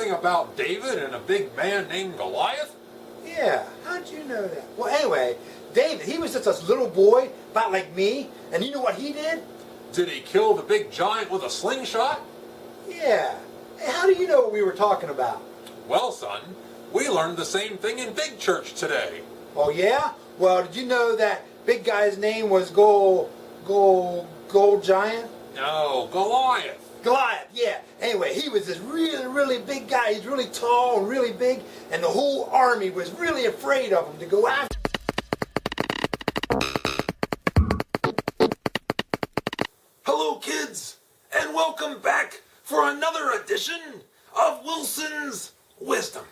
something about David and a big man named Goliath? Yeah, how'd you know that? Well, anyway, David, he was just a little boy, about like me, and you know what he did? Did he kill the big giant with a slingshot? Yeah. Hey, how do you know what we were talking about? Well, son, we learned the same thing in big church today. Oh, yeah? Well, did you know that big guy's name was Gold Giant? No, Goliath. Goliath, yeah. Anyway, he was this really, really big guy. He's really tall and really big, and the whole army was really afraid of him to go after. Hello, kids, and welcome back for another edition of Wilson's Wisdom.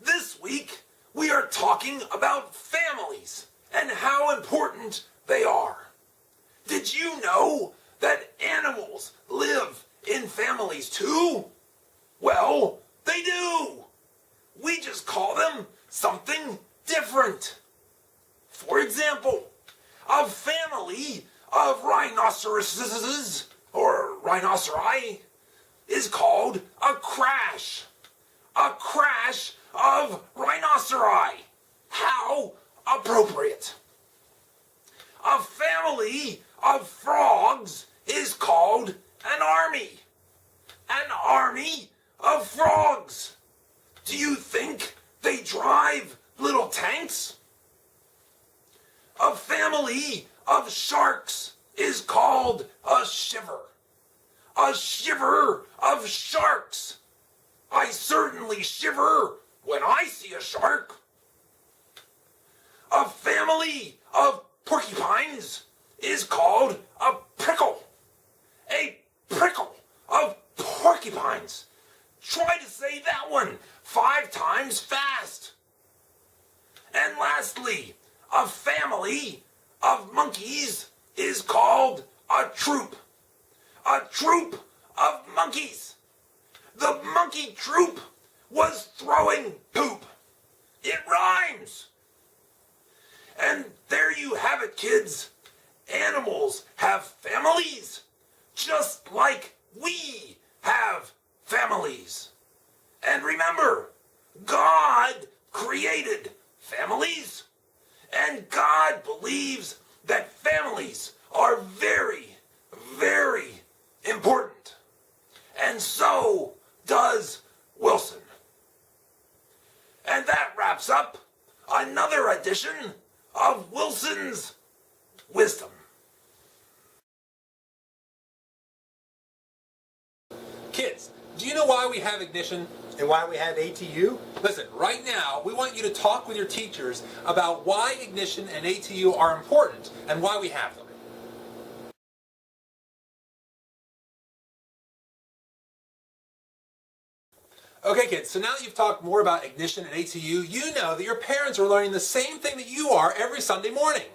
This week, we are talking about families and how important they are. Did you know that animals live in families too? Well, they do. We just call them something different. For example, a family of rhinoceroses, or rhinoceri, is called a crash. A crash of rhinoceri. How appropriate. A family of frogs is called an army. An army of frogs. Do you think they drive little tanks? A family of sharks is called a shiver. A shiver of sharks. I certainly shiver when I see a shark. A family of porcupines is called a prickle. A prickle of porcupines. Try to say that one 5 times fast. And lastly, a family of monkeys is called a troop. A troop of monkeys. The monkey troop was throwing poop. It rhymes. And there you have it, kids. Animals have families, just like we have families. And remember, God created families, and God believes that families are very, very important. And so does Wilson. And that wraps up another edition of Wilson's Wisdom. Kids, do you know why we have ignition? And why we have ATU? Listen, right now, we want you to talk with your teachers about why ignition and ATU are important and why we have them. Okay, kids, so now that you've talked more about ignition and ATU, you know that your parents are learning the same thing that you are every Sunday morning.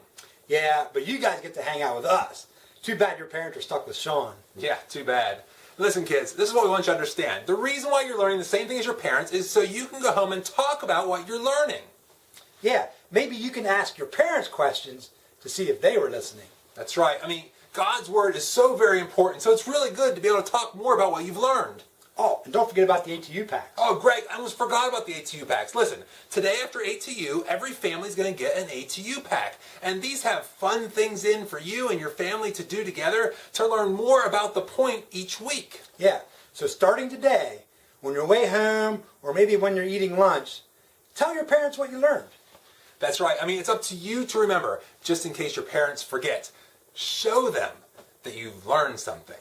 Yeah, but you guys get to hang out with us. Too bad your parents are stuck with Sean. Yeah, too bad. Listen, kids, this is what we want you to understand. The reason why you're learning the same thing as your parents is so you can go home and talk about what you're learning. Yeah, maybe you can ask your parents questions to see if they were listening. That's right. I mean, God's Word is so very important, so it's really good to be able to talk more about what you've learned. Oh, and don't forget about the ATU packs. Oh, Greg, I almost forgot about the ATU packs. Listen, today after ATU, every family's going to get an ATU pack. And these have fun things in for you and your family to do together to learn more about the point each week. Yeah, so starting today, when you're way home, or maybe when you're eating lunch, tell your parents what you learned. That's right. I mean, it's up to you to remember, just in case your parents forget. Show them that you've learned something.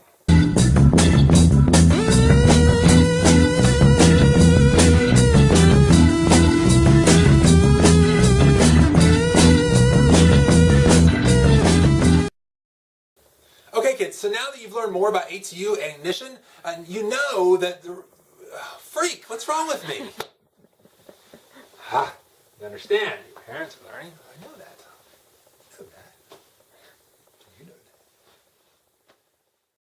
Okay, kids, so now that you've learned more about ATU and ignition, you know that freak, what's wrong with me? You understand. Your parents are learning. I know that.